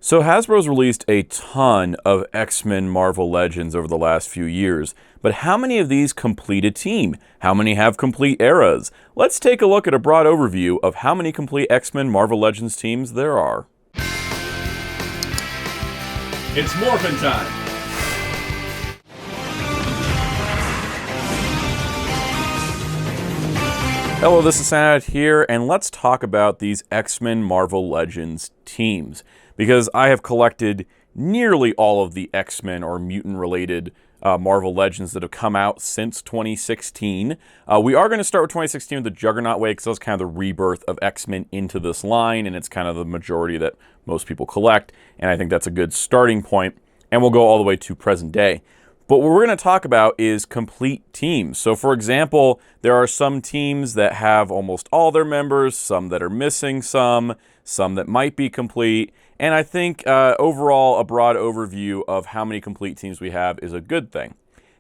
So Hasbro's released a ton of X-Men Marvel Legends over the last few years, but how many of these complete a team? How many have complete eras? Let's take a look at a broad overview of how many complete X-Men Marvel Legends teams there are. It's Morphin' time! Hello, this is Soundout here, and let's talk about these X-Men Marvel Legends teams. Because I have collected nearly all of the X-Men or mutant-related Marvel Legends that have come out since 2016. We are going to start with 2016 with the Juggernaut wave, because that was kind of the rebirth of X-Men into this line, and it's kind of the majority that most people collect, and I think that's a good starting point, and we'll go all the way to present day. But what we're going to talk about is complete teams. So for example, there are some teams that have almost all their members, some that are missing some that might be complete, and I think overall a broad overview of how many complete teams we have is a good thing.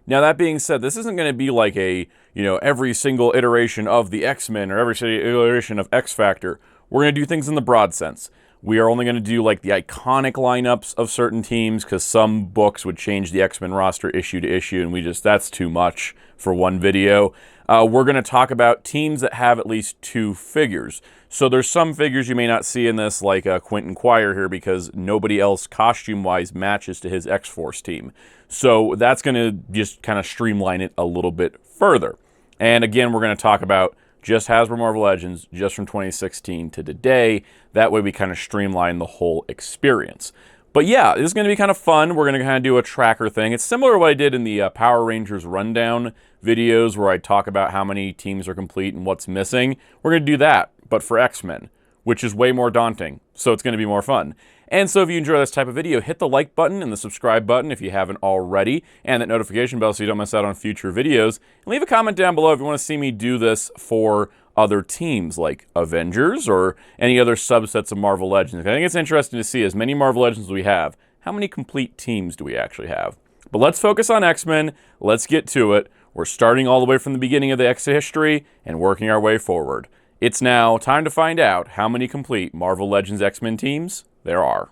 Now that being said, this isn't going to be like a, every single iteration of the X-Men or every single iteration of X-Factor. We're going to do things in the broad sense. We are only going to do like the iconic lineups of certain teams because some books would change the X-Men roster issue to issue, and that's too much for one video. We're going to talk about teams that have at least 2 figures. So there's some figures you may not see in this, like Quentin Quire here, because nobody else costume-wise matches to his X-Force team. So that's going to just kind of streamline it a little bit further. And again, we're going to talk about just Hasbro Marvel Legends, just from 2016 to today. That way we kind of streamline the whole experience. But yeah, this is going to be kind of fun. We're going to kind of do a tracker thing. It's similar to what I did in the Power Rangers Rundown videos, where I talk about how many teams are complete and what's missing. We're going to do that, but for X-Men, which is way more daunting, so it's going to be more fun. And so if you enjoy this type of video, hit the like button and the subscribe button if you haven't already, and that notification bell so you don't miss out on future videos. And leave a comment down below if you want to see me do this for other teams, like Avengers or any other subsets of Marvel Legends. I think it's interesting to see, as many Marvel Legends as we have, how many complete teams do we actually have? But let's focus on X-Men. Let's get to it. We're starting all the way from the beginning of the X history and working our way forward. It's now time to find out how many complete Marvel Legends X-Men teams there are.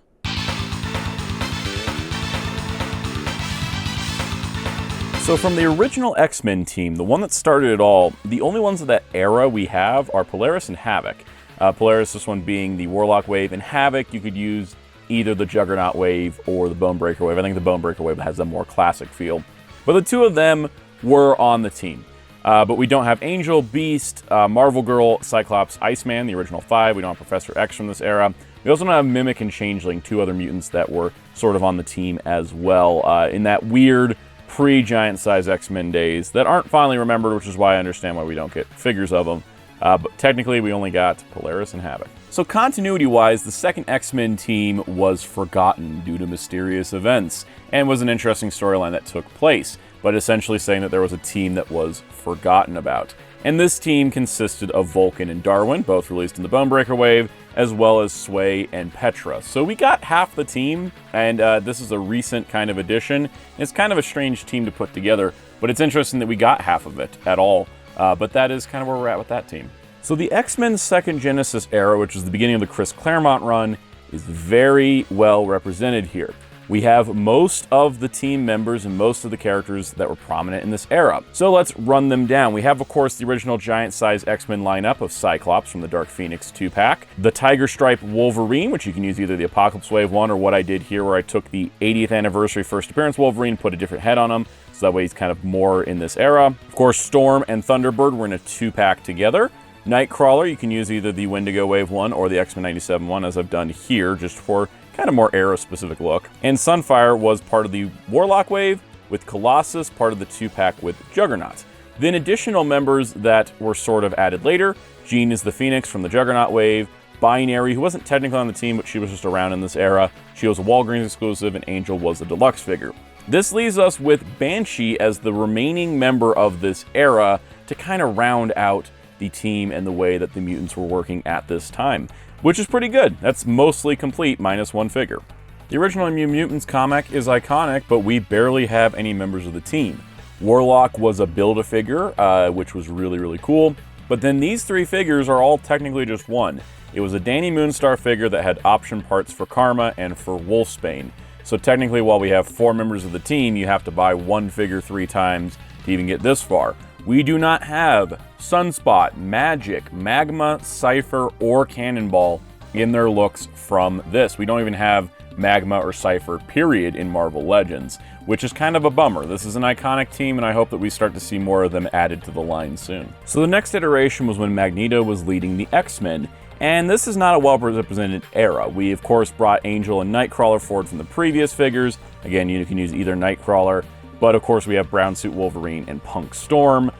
So from the original X-Men team, the one that started it all, the only ones of that era we have are Polaris and Havoc. Polaris, this one being the Warlock wave, and Havoc, you could use either the Juggernaut wave or the Bonebreaker wave. I think the Bonebreaker wave has a more classic feel. But the two of them were on the team. But we don't have Angel, Beast, Marvel Girl, Cyclops, Iceman, the original 5. We don't have Professor X from this era. We also don't have Mimic and Changeling, 2 other mutants that were sort of on the team as well, in that weird pre-giant size X-Men days that aren't finally remembered, which is why I understand why we don't get figures of them. But technically, we only got Polaris and Havoc. So continuity-wise, the second X-Men team was forgotten due to mysterious events, and was an interesting storyline that took place, but essentially saying that there was a team that was forgotten about. And this team consisted of Vulcan and Darwin, both released in the Bonebreaker wave, as well as Sway and Petra. So we got half the team, and this is a recent kind of addition. It's kind of a strange team to put together, but it's interesting that we got half of it at all. But that is kind of where we're at with that team. So the X-Men Second Genesis era, which is the beginning of the Chris Claremont run, is very well represented here. We have most of the team members and most of the characters that were prominent in this era. So let's run them down. We have, of course, the original giant-size X-Men lineup of Cyclops from the Dark Phoenix 2-pack, the Tiger Stripe Wolverine, which you can use either the Apocalypse Wave 1 or what I did here, where I took the 80th anniversary first appearance Wolverine, put a different head on him, so that way he's kind of more in this era. Of course, Storm and Thunderbird were in a 2-pack together. Nightcrawler, you can use either the Wendigo Wave 1 or the X-Men 97 one, as I've done here, just for kind of more era-specific look. And Sunfire was part of the Warlock wave, with Colossus part of the 2-pack with Juggernaut. Then additional members that were sort of added later. Jean is the Phoenix from the Juggernaut wave. Binary, who wasn't technically on the team, but she was just around in this era. She was a Walgreens exclusive, and Angel was a deluxe figure. This leaves us with Banshee as the remaining member of this era to kind of round out the team and the way that the mutants were working at this time, which is pretty good. That's mostly complete, minus 1 figure. The original New Mutants comic is iconic, but we barely have any members of the team. Warlock was a Build-A-Figure, which was really, really cool. But then these 3 figures are all technically just one. It was a Danny Moonstar figure that had option parts for Karma and for Wolfsbane. So technically, while we have 4 members of the team, you have to buy one figure 3 times to even get this far. We do not have Sunspot, Magic, Magma, Cypher, or Cannonball in their looks from this. We don't even have Magma or Cypher, period, in Marvel Legends, which is kind of a bummer. This is an iconic team, and I hope that we start to see more of them added to the line soon. So the next iteration was when Magneto was leading the X-Men, and this is not a well-represented era. We, of course, brought Angel and Nightcrawler forward from the previous figures. Again, you can use either Nightcrawler, but of course we have Brown Suit Wolverine and Punk Storm.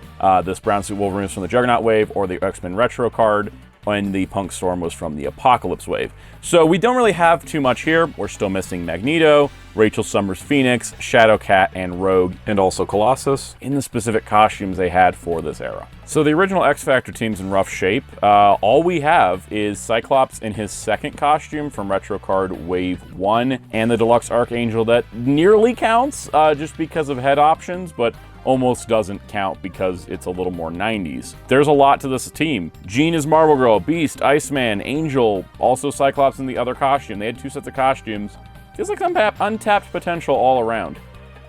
This Brown Suit Wolverine is from the Juggernaut wave or the X-Men Retro card, and the Punk Storm was from the Apocalypse wave. So we don't really have too much here. We're still missing Magneto, Rachel Summers Phoenix, Shadowcat, and Rogue, and also Colossus in the specific costumes they had for this era. So the original X-Factor team's in rough shape. All we have is Cyclops in his second costume from Retro Card Wave 1, and the Deluxe Archangel that nearly counts just because of head options, but almost doesn't count because it's a little more 90s. There's a lot to this team. Jean is Marvel Girl, Beast, Iceman, Angel, also Cyclops in the other costume. They had 2 sets of costumes. Feels like untapped potential all around.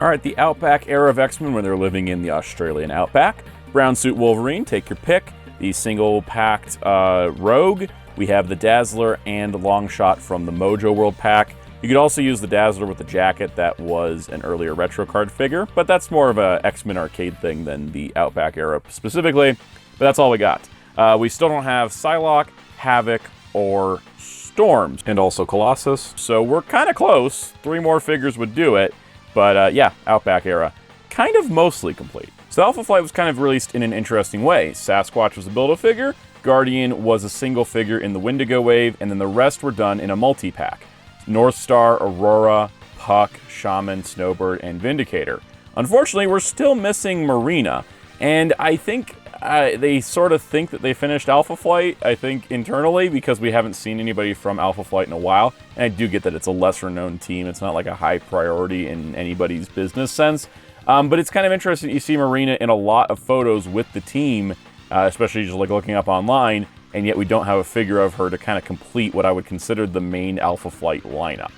All right, the Outback era of X-Men when they're living in the Australian Outback. Brown Suit Wolverine, take your pick. The single-packed Rogue. We have the Dazzler and Longshot from the Mojo World pack. You could also use the Dazzler with the jacket that was an earlier Retro card figure, but that's more of a X-Men arcade thing than the Outback era specifically, but that's all we got. We still don't have Psylocke, Havoc, or Storms, and also Colossus, so we're kind of close. 3 more figures would do it, but yeah, Outback era, kind of mostly complete. So Alpha Flight was kind of released in an interesting way. Sasquatch was a Build-A-Figure, Guardian was a single figure in the Wendigo wave, and then the rest were done in a multi-pack. North Star, Aurora, Puck, Shaman, Snowbird, and Vindicator. Unfortunately, we're still missing Marina, and I think they sort of think that they finished Alpha Flight, I think, internally, because we haven't seen anybody from Alpha Flight in a while, and I do get that it's a lesser-known team. It's not like a high priority in anybody's business sense, but it's kind of interesting that you see Marina in a lot of photos with the team, especially just like looking up online, and yet we don't have a figure of her to kind of complete what I would consider the main Alpha Flight lineup.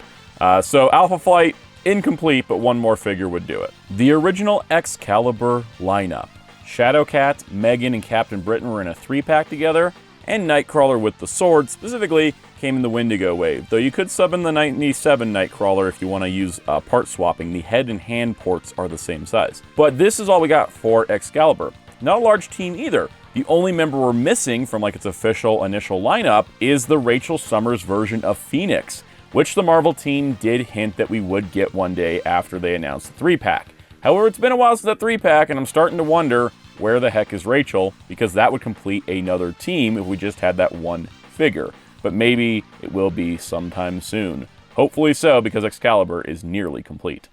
So Alpha Flight, incomplete, but 1 more figure would do it. The original Excalibur lineup. Shadowcat, Megan, and Captain Britain were in a 3-pack together, and Nightcrawler with the sword specifically came in the Wendigo wave, though you could sub in the 97 Nightcrawler if you want to use part swapping. The head and hand ports are the same size. But this is all we got for Excalibur. Not a large team either. The only member we're missing from like its official initial lineup is the Rachel Summers version of Phoenix, which the Marvel team did hint that we would get one day after they announced the 3-pack. However, it's been a while since that 3-pack, and I'm starting to wonder where the heck is Rachel, because that would complete another team if we just had that 1 figure. But maybe it will be sometime soon. Hopefully so, because Excalibur is nearly complete.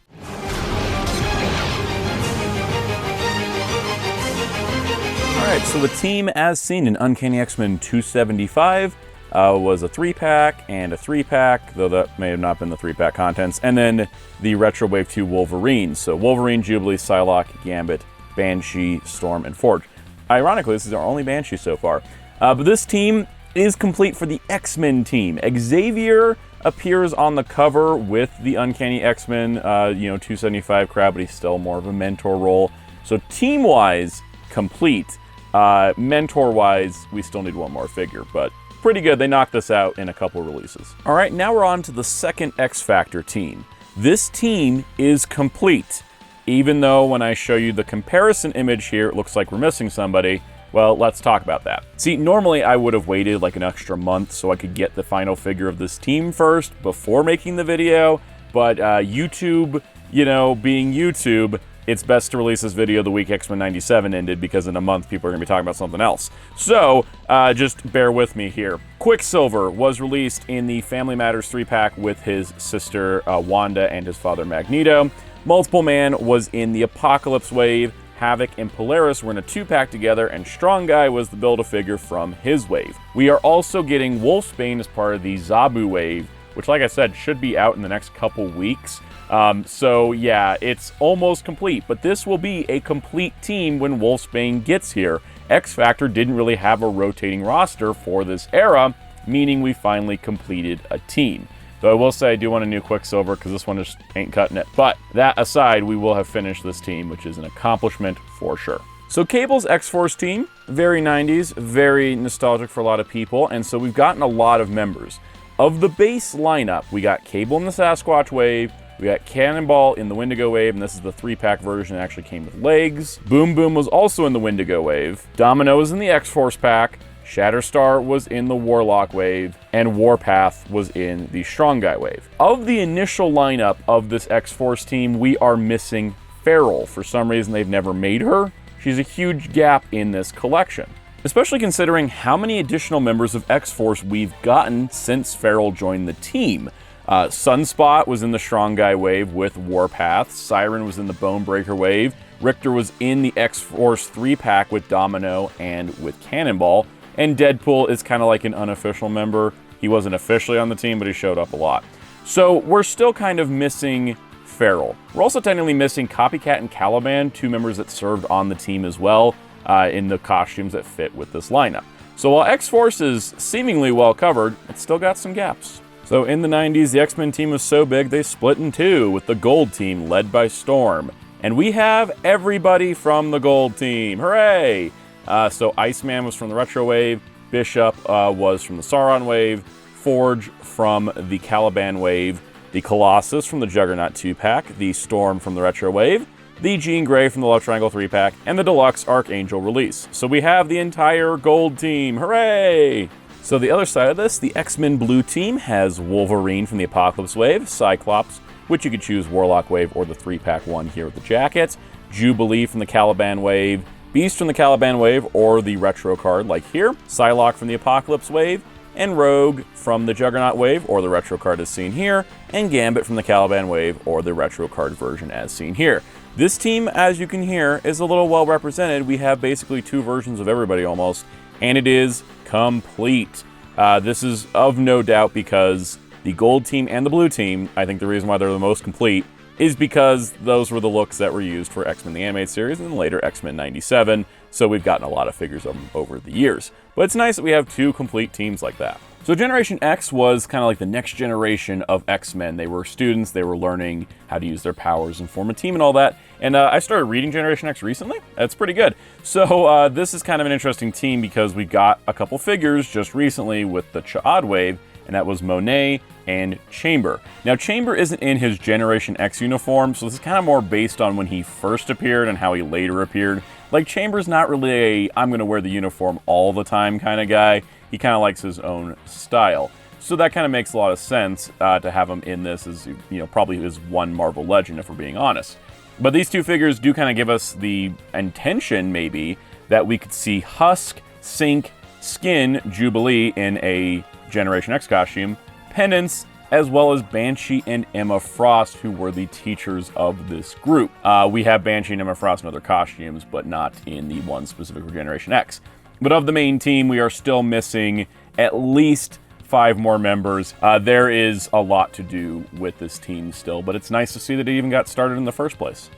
Alright, so the team as seen in Uncanny X-Men 275 was a 3-pack and a 3-pack, though that may have not been the 3-pack contents, and then the Retro Wave 2 Wolverine. So Wolverine, Jubilee, Psylocke, Gambit, Banshee, Storm, and Forge. Ironically, this is our only Banshee so far. But this team is complete for the X-Men team. Xavier appears on the cover with the Uncanny X-Men, 275 crowd, but he's still more of a mentor role. So team-wise, complete. Mentor-wise, we still need 1 more figure, but pretty good. They knocked this out in a couple releases. All right, now we're on to the second X-Factor team. This team is complete, even though when I show you the comparison image here, it looks like we're missing somebody. Well, let's talk about that. See, normally I would have waited like an extra month so I could get the final figure of this team first before making the video, but YouTube, being YouTube, it's best to release this video the week X-Men 97 ended, because in a month people are going to be talking about something else. So, just bear with me here. Quicksilver was released in the Family Matters 3-pack with his sister Wanda and his father Magneto. Multiple Man was in the Apocalypse wave. Havoc and Polaris were in a 2-pack together, and Strong Guy was the Build-A-Figure from his wave. We are also getting Wolfsbane as part of the Zabu wave, which, like I said, should be out in the next couple weeks. So yeah, it's almost complete, but this will be a complete team when Wolfsbane gets here. X-Factor didn't really have a rotating roster for this era, meaning we finally completed a team. Though I will say I do want a new Quicksilver because this one just ain't cutting it. But that aside, we will have finished this team, which is an accomplishment for sure. So Cable's X-Force team, very 90s, very nostalgic for a lot of people, and so we've gotten a lot of members. Of the base lineup, we got Cable in the Sasquatch wave, we got Cannonball in the Wendigo wave, and this is the 3-pack version that actually came with legs. Boom Boom was also in the Wendigo wave. Domino is in the X-Force pack. Shatterstar was in the Warlock wave, and Warpath was in the Strong Guy wave. Of the initial lineup of this X-Force team, we are missing Feral. For some reason, they've never made her. She's a huge gap in this collection, especially considering how many additional members of X-Force we've gotten since Feral joined the team. Sunspot was in the Strong Guy wave with Warpath. Siren was in the Bonebreaker wave. Richter was in the X-Force 3-pack with Domino and with Cannonball. And Deadpool is kind of like an unofficial member. He wasn't officially on the team, but he showed up a lot. So we're still kind of missing Feral. We're also technically missing Copycat and Caliban, 2 members that served on the team as well, in the costumes that fit with this lineup. So while X-Force is seemingly well covered, it's still got some gaps. So in the 90s, the X-Men team was so big they split in 2, with the Gold team led by Storm. And we have everybody from the Gold team. Hooray! So Iceman was from the Retro wave, Bishop was from the Sauron wave, Forge from the Caliban wave, the Colossus from the Juggernaut 2-pack, the Storm from the Retro wave, the Jean Grey from the Love Triangle 3-pack, and the Deluxe Archangel release. So we have the entire Gold team. Hooray! So the other side of this, the X-Men Blue team has Wolverine from the Apocalypse wave, Cyclops, which you could choose Warlock wave or the 3-pack one here with the jackets, Jubilee from the Caliban wave, Beast from the Caliban wave or the Retro card like here, Psylocke from the Apocalypse wave, and Rogue from the Juggernaut wave or the Retro card as seen here, and Gambit from the Caliban wave or the Retro card version as seen here. This team, as you can hear, is a little well represented. We have basically 2 versions of everybody almost, and it is complete. This is of no doubt because the Gold team and the Blue team, I think the reason why they're the most complete is because those were the looks that were used for X-Men the Animated Series and later X-Men 97, so we've gotten a lot of figures of them over the years. But it's nice that we have 2 complete teams like that. So Generation X was kind of like the next generation of X-Men. They were students, they were learning how to use their powers and form a team and all that. And I started reading Generation X recently. That's pretty good. So this is kind of an interesting team because we got a couple figures just recently with the Cha'ad wave, and that was Monet and Chamber. Now, Chamber isn't in his Generation X uniform, so this is kind of more based on when he first appeared and how he later appeared. Like, Chamber's not really a, I'm going to wear the uniform all the time kind of guy. He kind of likes his own style. So that kind of makes a lot of sense to have him in this as, you know, probably his one Marvel Legend, if we're being honest. But these 2 figures do kind of give us the intention, maybe, that we could see Husk, Sync, Skin, Jubilee in a Generation X costume, Penance, as well as Banshee and Emma Frost, who were the teachers of this group. We have Banshee and Emma Frost in other costumes, but not in the one specific for Generation X. But of the main team, we are still missing at least 5 more members. There is a lot to do with this team still, but it's nice to see that it even got started in the first place.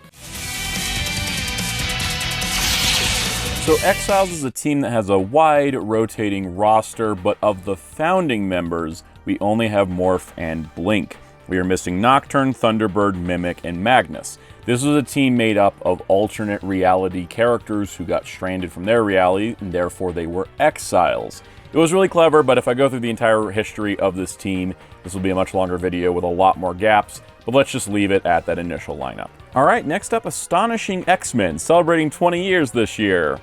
So Exiles is a team that has a wide rotating roster, but of the founding members, we only have Morph and Blink. We are missing Nocturne, Thunderbird, Mimic, and Magnus. This was a team made up of alternate reality characters who got stranded from their reality, and therefore they were exiles. It was really clever, but if I go through the entire history of this team, this will be a much longer video with a lot more gaps, but let's just leave it at that initial lineup. Alright, next up, Astonishing X-Men, celebrating 20 years this year.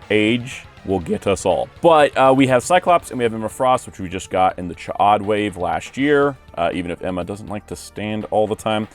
Age will get us all. But we have Cyclops and we have Emma Frost, which we just got in the Cha'ad wave last year, even if Emma doesn't like to stand all the time.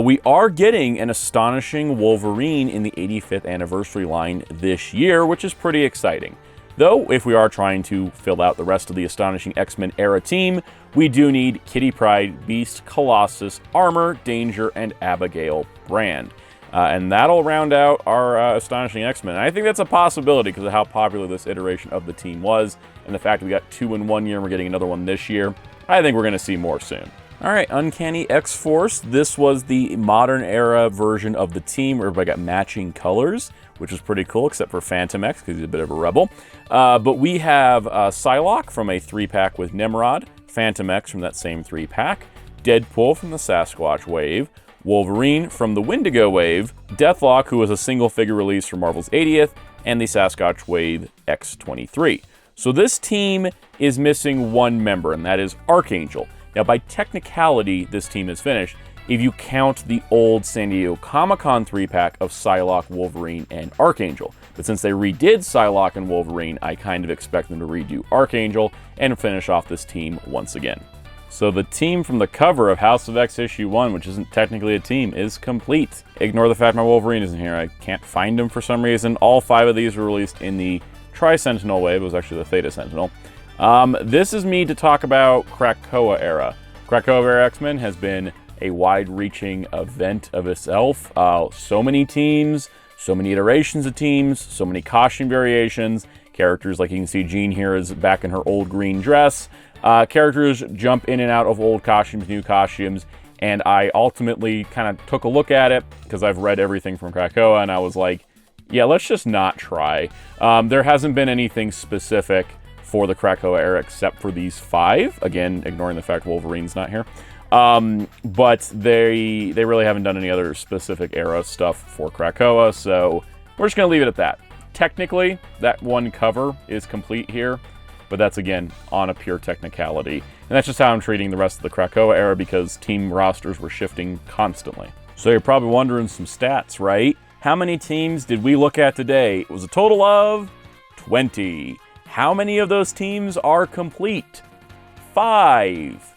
We are getting an Astonishing Wolverine in the 85th anniversary line this year, which is pretty exciting. Though, if we are trying to fill out the rest of the Astonishing X-Men era team, we do need Kitty Pryde, Beast, Colossus, Armor, Danger, and Abigail Brand. And that'll round out our Astonishing X-Men. And I think that's a possibility because of how popular this iteration of the team was, and the fact that we got 2 in 1 year and we're getting another one this year. I think we're going to see more soon. All right, Uncanny X-Force. This was the modern era version of the team where everybody got matching colors, which was pretty cool, except for Phantom X, because he's a bit of a rebel. But we have Psylocke from a 3-pack with Nimrod, Phantom X from that same 3-pack, Deadpool from the Sasquatch wave, Wolverine from the Wendigo wave, Deathlock, who was a single figure release for Marvel's 80th, and the Sasquatch wave X-23. So this team is missing one member, and that is Archangel. Now, by technicality, this team is finished if you count the old San Diego Comic-Con 3-pack of Psylocke, Wolverine, and Archangel. But since they redid Psylocke and Wolverine, I kind of expect them to redo Archangel and finish off this team once again. So the team from the cover of House of X issue 1, which isn't technically a team, is complete. Ignore the fact my Wolverine isn't here. I can't find him for some reason. All 5 of these were released in the Tri-Sentinel wave. It was actually the Theta Sentinel. This is me to talk about Krakoa era. Krakoa era X-Men has been a wide-reaching event of itself. So many teams, so many iterations of teams, so many costume variations. Characters, like you can see Jean here is back in her old green dress. Characters jump in and out of old costumes, new costumes, and I ultimately kind of took a look at it because I've read everything from Krakoa, and I was like, yeah, let's just not try. There hasn't been anything specific for the Krakoa era except for these 5. Again, ignoring the fact Wolverine's not here. But they really haven't done any other specific era stuff for Krakoa, so we're just going to leave it at that. Technically, that one cover is complete here, but that's, again, on a pure technicality. And that's just how I'm treating the rest of the Krakoa era because team rosters were shifting constantly. So you're probably wondering some stats, right? How many teams did we look at today? It was a total of 20. How many of those teams are complete? 5.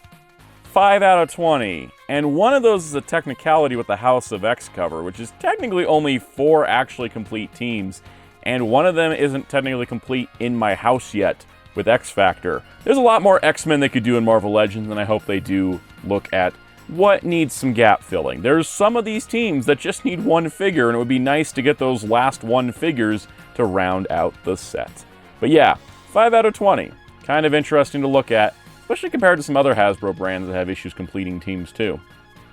5 out of 20. And one of those is a technicality with the House of X cover, which is technically only 4 actually complete teams. And one of them isn't technically complete in my house yet with X Factor. There's a lot more X-Men they could do in Marvel Legends, and I hope they do look at what needs some gap filling. There's some of these teams that just need one figure, and it would be nice to get those last 1 figures to round out the set. But yeah, 5 out of 20. Kind of interesting to look at, especially compared to some other Hasbro brands that have issues completing teams too.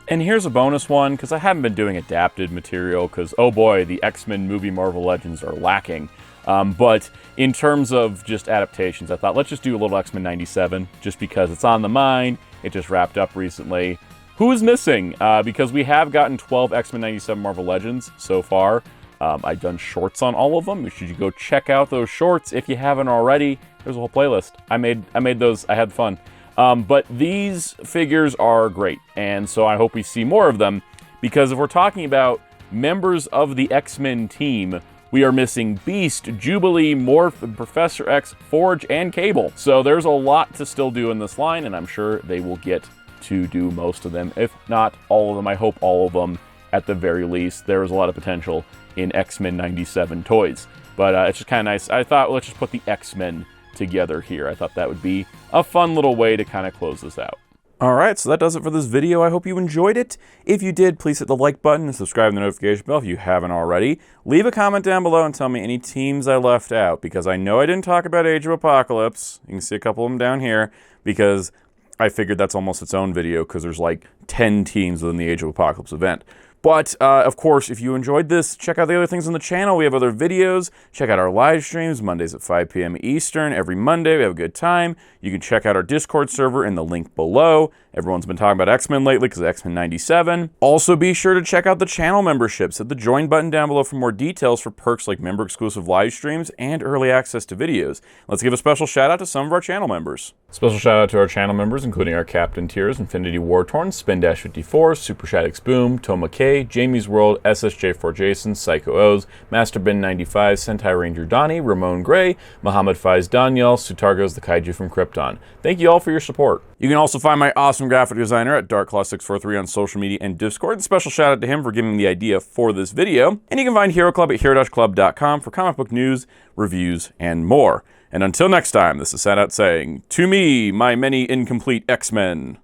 And here's a bonus one, because I haven't been doing adapted material, because oh boy, the X-Men movie Marvel Legends are lacking. But in terms of just adaptations, I thought let's just do a little X-Men 97, just because it's on the mind. It just wrapped up recently. Who is missing? Because we have gotten 12 X-Men 97 Marvel Legends so far. I've done shorts on all of them. Should you go check out those shorts if you haven't already? There's a whole playlist. I made those. I had fun. But these figures are great, and so I hope we see more of them, because if we're talking about members of the X-Men team, we are missing Beast, Jubilee, Morph, and Professor X, Forge, and Cable. So there's a lot to still do in this line, and I'm sure they will get to do most of them, if not all of them. I hope all of them at the very least. There is a lot of potential in X-Men 97 toys, but it's just kind of nice. I thought, let's just put the X-Men together here. I thought that would be a fun little way to kind of close this out. Alright, so that does it for this video. I hope you enjoyed it. If you did, please hit the like button and subscribe to the notification bell if you haven't already. Leave a comment down below and tell me any teams I left out, because I know I didn't talk about Age of Apocalypse. You can see a couple of them down here, because I figured that's almost its own video, because there's like 10 teams within the Age of Apocalypse event. But, of course, if you enjoyed this, check out the other things on the channel. We have other videos. Check out our live streams, Mondays at 5 p.m. Eastern. Every Monday, we have a good time. You can check out our Discord server in the link below. Everyone's been talking about X-Men lately because of X-Men 97. Also, be sure to check out the channel memberships. Hit the join button down below for more details for perks like member-exclusive live streams and early access to videos. Let's give a special shout-out to some of our channel members. Special shout-out to our channel members, including our Captain Tiers, Infinity War-Torn, Spin-54, Super Shaddix Boom, Toma K, Jamie's World, SSJ4 Jason, Psycho O's, Master Ben 95, Sentai Ranger Donnie, Ramon Gray, Muhammad Faiz Daniel, Sutargo's the Kaiju from Krypton. Thank you all for your support. You can also find my awesome graphic designer at DarkClaw643 on social media and Discord. And special shout out to him for giving me the idea for this video. And you can find Hero Club at hero-club.com for comic book news, reviews, and more. And until next time, this is Soundout saying, to me, my many incomplete X-Men.